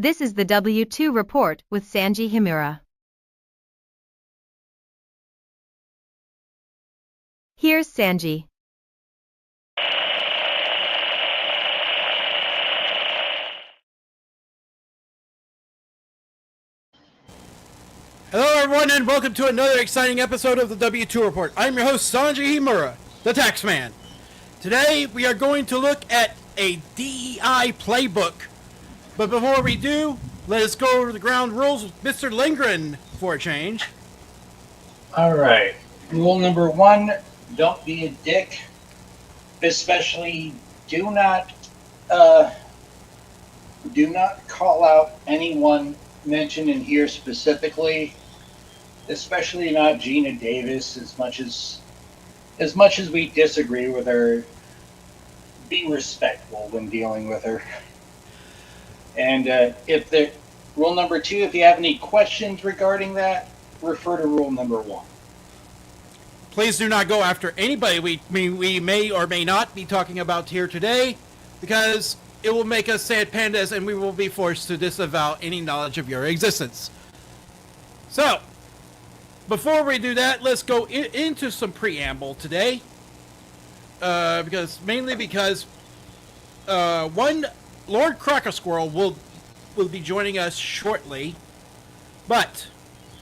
This is the W2 report with Sanji Himura. Here's Sanji. Hello everyone and welcome to another exciting episode of the W2 Report. I'm your host Sanji Himura, the Taxman. Today we are going to look at a DEI playbook. But before we do, let us go over the ground rules with Mr. Lindgren for a change. Alright, rule number 1, don't be a dick. Especially do not call out anyone mentioned in here specifically, especially not Geena Davis. As much as we disagree with her, be respectful when dealing with her. And rule number 2, if you have any questions regarding that, refer to rule number 1. Please do not go after anybody we may or may not be talking about here today, because it will make us sad pandas and we will be forced to disavow any knowledge of your existence. So, before we do that, let's go into some preamble today. Because one, Lord Crocosquirrel will be joining us shortly. But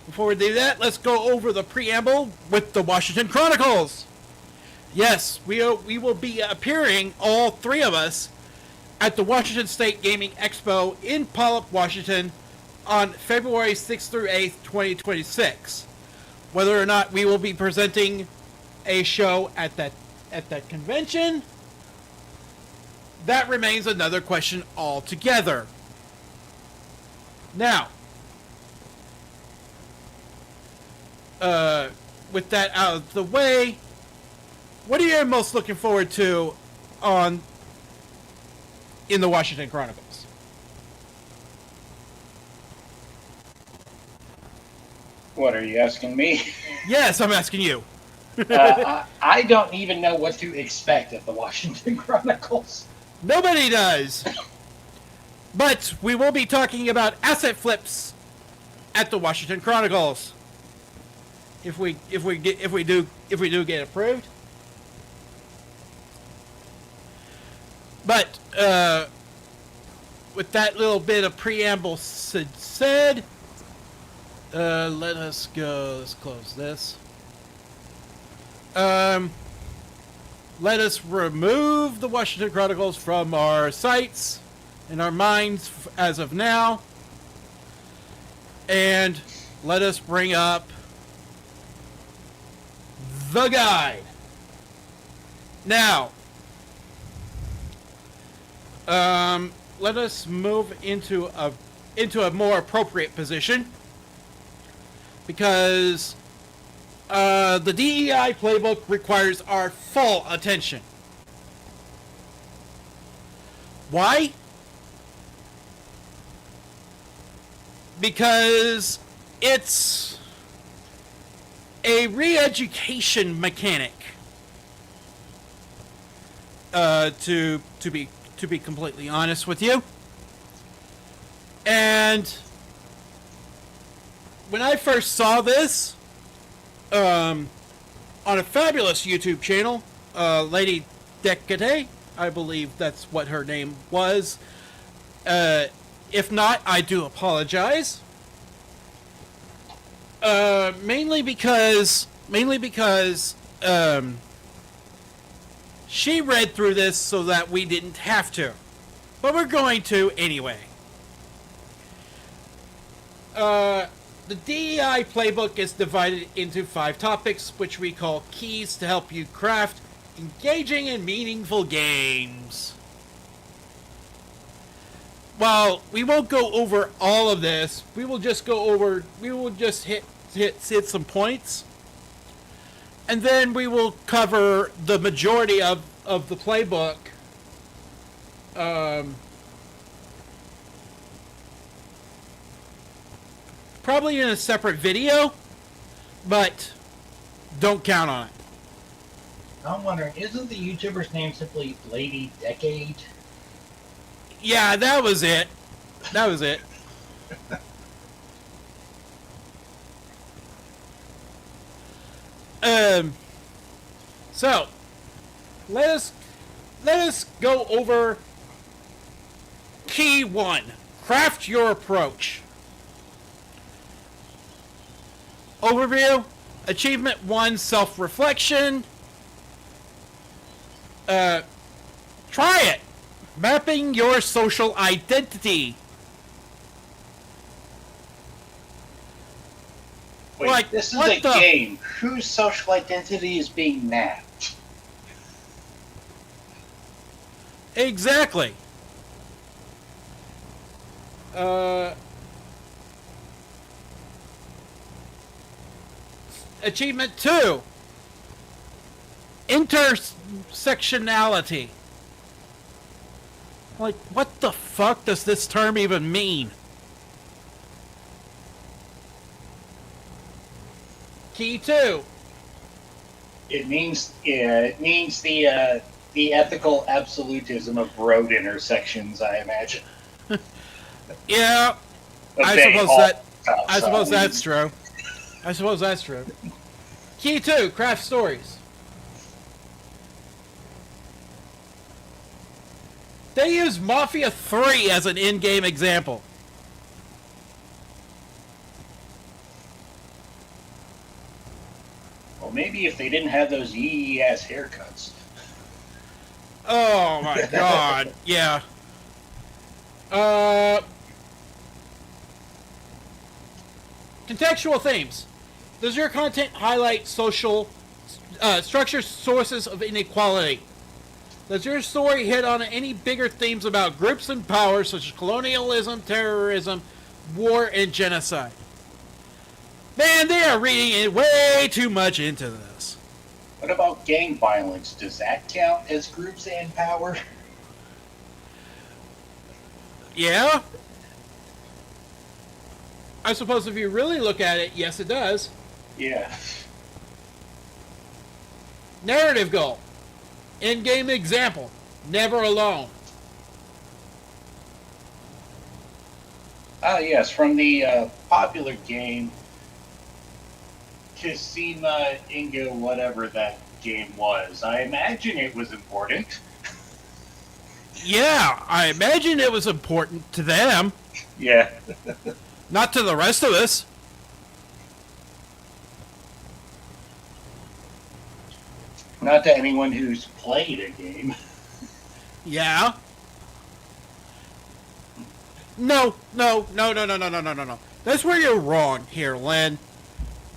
before we do that, let's go over the preamble with the Washington Chronicles. Yes, we will be appearing, all three of us, at the Washington State Gaming Expo in Puyallup, Washington, on February 6th through 8th, 2026. Whether or not we will be presenting a show at that convention, that remains another question altogether. Now, with that out of the way, what are you most looking forward to in the Washington Chronicles? What are you asking me? Yes, I'm asking you. I don't even know what to expect at the Washington Chronicles. Nobody does. But we will be talking about asset flips at the Washington Chronicles. If we do get approved. But with that little bit of preamble said, let us go. Let's close this. Let us remove the Washington Chronicles from our sites and our minds as of now, and let us bring up the guide. Now, let us move into a more appropriate position, because the DEI playbook requires our full attention. Why? Because it's a re-education mechanic. To be completely honest with you. And when I first saw this on a fabulous YouTube channel, Lady Decade, I believe that's what her name was. If not, I do apologize. Mainly because she read through this so that we didn't have to. But we're going to anyway. The DEI playbook is divided into 5 topics, which we call keys to help you craft engaging and meaningful games. While we won't go over all of this, we will just hit some points. And then we will cover the majority of the playbook. Probably in a separate video, but don't count on it. I'm wondering, isn't the YouTuber's name simply Lady Decade? Yeah, that was it. So let us go over key 1. Craft your approach. Overview. Achievement 1, self-reflection. Try it. Mapping your social identity. Wait, Like, this is what a the- game. Whose social identity is being mapped? Exactly. Achievement 2. Intersectionality. Like, what the fuck does this term even mean? Key 2. It means the ethical absolutism of road intersections, I imagine. Yeah, I Obey suppose all that. stop I suppose signs. that's true. I suppose that's true. Key 2. Craft stories. They use Mafia 3 as an in-game example. Well, maybe if they didn't have those yee ass haircuts. Oh my god, yeah. Contextual themes. Does your content highlight social structure sources of inequality? Does your story hit on any bigger themes about groups in power such as colonialism, terrorism, war, and genocide? Man, they are reading it way too much into this. What about gang violence? Does that count as groups and power? Yeah? I suppose if you really look at it, yes it does. Yeah. Narrative goal. In-game example. Never alone. Ah, yes, from the popular game Kisima Ingo, whatever that game was. I imagine it was important. Yeah, I imagine it was important to them, Yeah. not to the rest of us. Not to anyone who's played a game. Yeah. No. That's where you're wrong here, Len.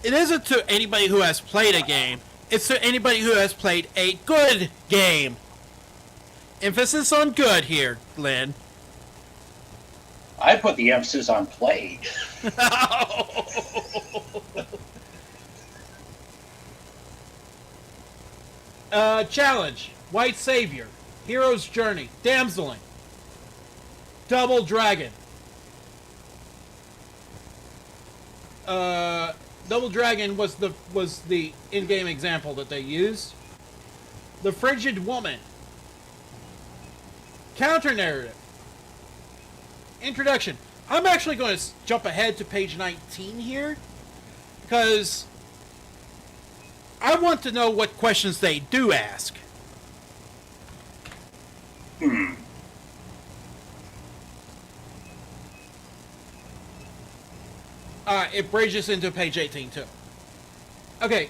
It isn't to anybody who has played a game. It's to anybody who has played a good game. Emphasis on good here, Len. I put the emphasis on played. Challenge. White Savior. Hero's Journey. Damseling. Double Dragon. Double Dragon was the in-game example that they used. The Frigid Woman. Counter narrative. Introduction. I'm actually going to jump ahead to page 19 here, because I want to know what questions they do ask. It bridges into page 18 too. Okay,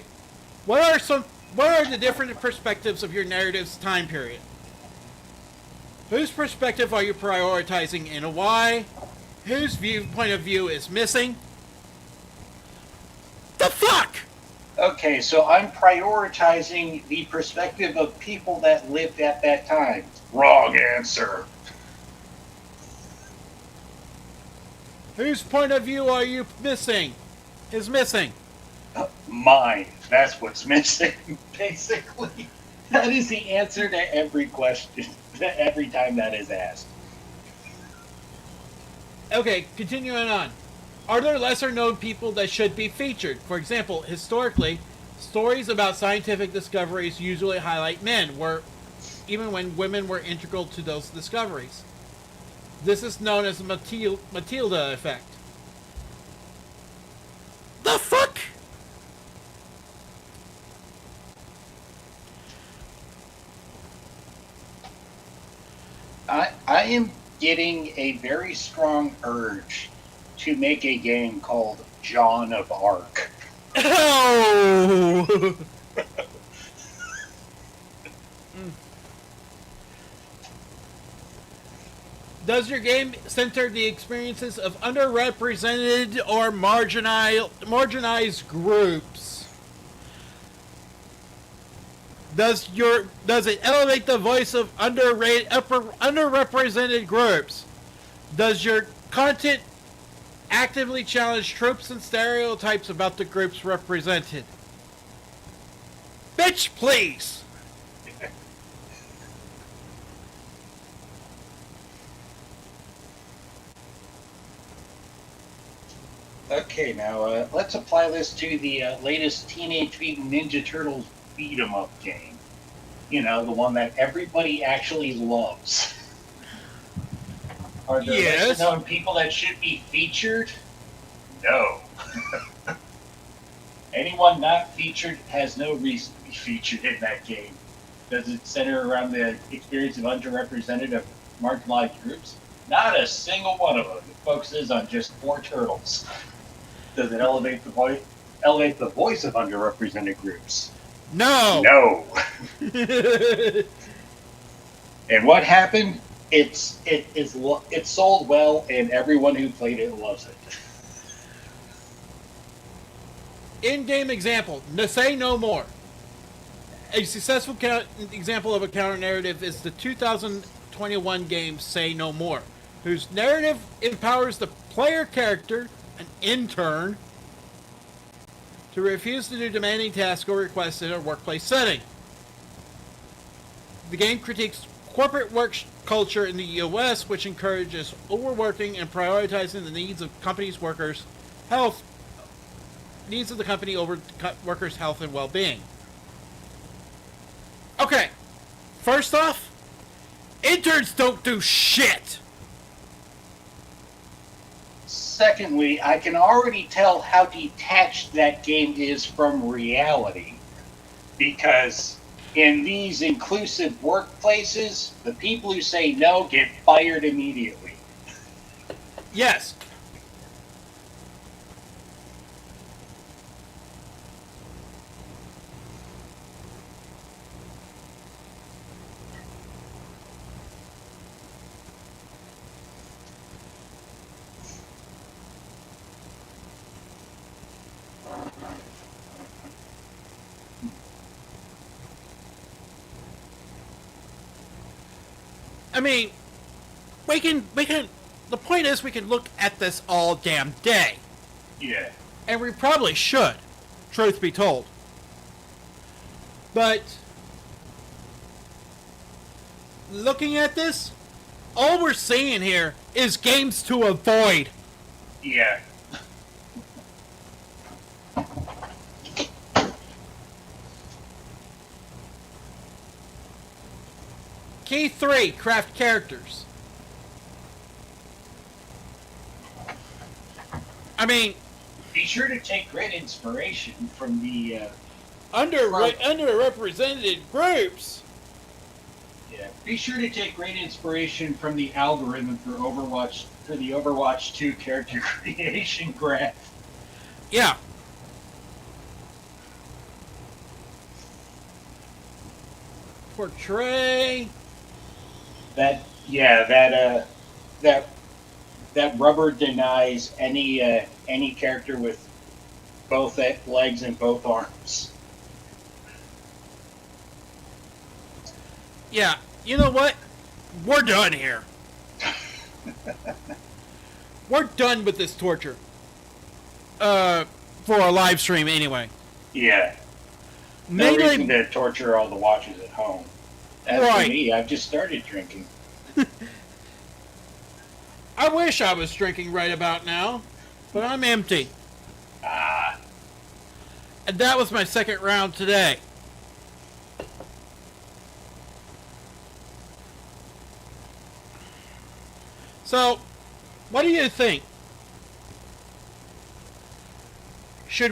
what are the different perspectives of your narrative's time period? Whose perspective are you prioritizing and why? Whose point of view is missing? The fuck? Okay, so I'm prioritizing the perspective of people that lived at that time. Wrong answer. Whose point of view are you missing? Is missing? Mine. That's what's missing, basically. That is the answer to every question, every time that is asked. Okay, continuing on. Are there lesser known people that should be featured? For example, historically, stories about scientific discoveries usually highlight men, even when women were integral to those discoveries. This is known as the Matilda effect. the fuck? I am getting a very strong urge to make a game called John of Arc. Oh! Does your game center the experiences of underrepresented or marginalized groups? Does it elevate the voice of underrepresented groups? Does your content actively challenge tropes and stereotypes about the groups represented? Bitch, please! Okay, now let's apply this to the latest Teenage Mutant Ninja Turtles beat 'em up game. You know, the one that everybody actually loves. Are there Yes. lesser known people that should be featured? No. Anyone not featured has no reason to be featured in that game. Does it center around the experience of underrepresented or marginalized groups? Not a single one of them. It focuses on just 4 turtles. Does it elevate the voice of underrepresented groups? No! No. And what happened? It's sold well, and everyone who played it loves it. In-game example, say no more. A successful example of a counter-narrative is the 2021 game Say No More, whose narrative empowers the player character, an intern, to refuse to do demanding tasks or requests in a workplace setting. The game critiques corporate work culture in the U.S., which encourages overworking and prioritizing the needs of companies' workers' health, needs of the company over workers' health and well-being. Okay, first off, interns don't do shit. Secondly, I can already tell how detached that game is from reality. Because in these inclusive workplaces, the people who say no get fired immediately. Yes. I mean, we can, the point is we can look at this all damn day. Yeah. And we probably should, truth be told. But, looking at this, all we're seeing here is games to avoid. Yeah. Key 3, craft characters. I mean, Be sure to take great inspiration from the underrepresented groups. yeah. Be sure to take great inspiration from the algorithm for the Overwatch 2 character creation graph. Yeah. Portray. That rubber denies any character with both legs and both arms. Yeah, you know what? We're done here. We're done with this torture. For a live stream anyway. Yeah. No reason to torture all the watchers at home. As for me, I've just started drinking. I wish I was drinking right about now, but I'm empty. Ah. And that was my second round today. So, what do you think? should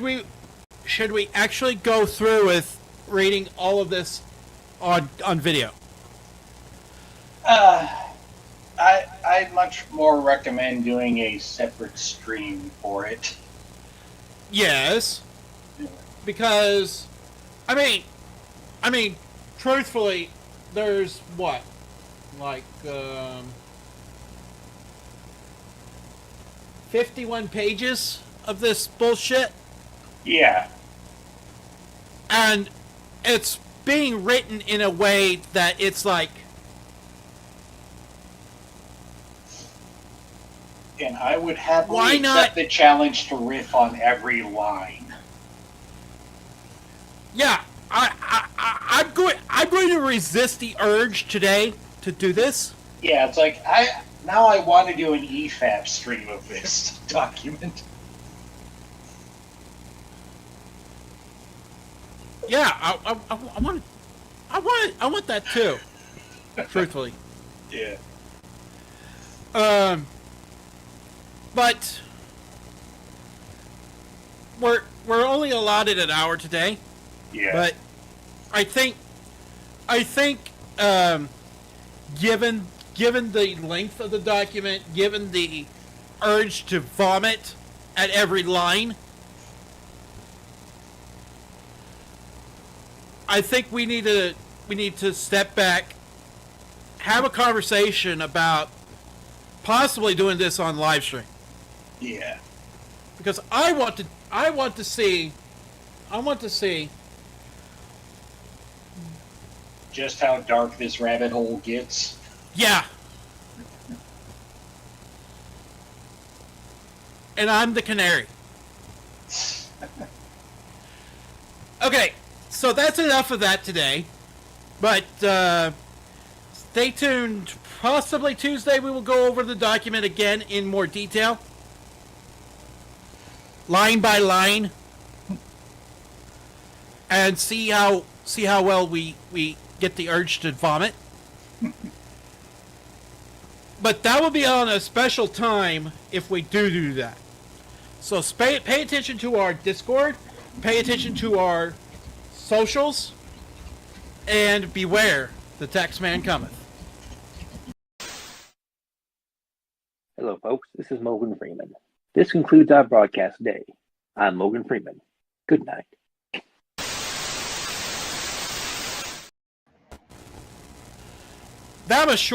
we actually go through with reading all of this on video? I'd much more recommend doing a separate stream for it. Yes, because I mean, truthfully, there's what, like 51 pages of this bullshit, Yeah. and it's being written in a way that it's like, And I would happily Why not? accept the challenge to riff on every line. yeah, I'm going to resist the urge today to do this. Yeah, it's like I want to do an EFAP stream of this document. Yeah, I want that too. Truthfully. Yeah. But we're only allotted an hour today. Yeah. But I think given the length of the document, given the urge to vomit at every line, I think we need to step back, have a conversation about possibly doing this on live stream. Yeah. Because I want to see Just how dark this rabbit hole gets. yeah. And I'm the canary. Okay, so that's enough of that today. But stay tuned. Possibly Tuesday we will go over the document again in more detail. Line by line. And see how well we get the urge to vomit. But that will be on a special time if we do that. So pay attention to our Discord, pay attention to our socials, and beware, the tax man cometh. Hello, folks. This is Morgan Freeman. This concludes our broadcast today. I'm Morgan Freeman. Good night. That was short.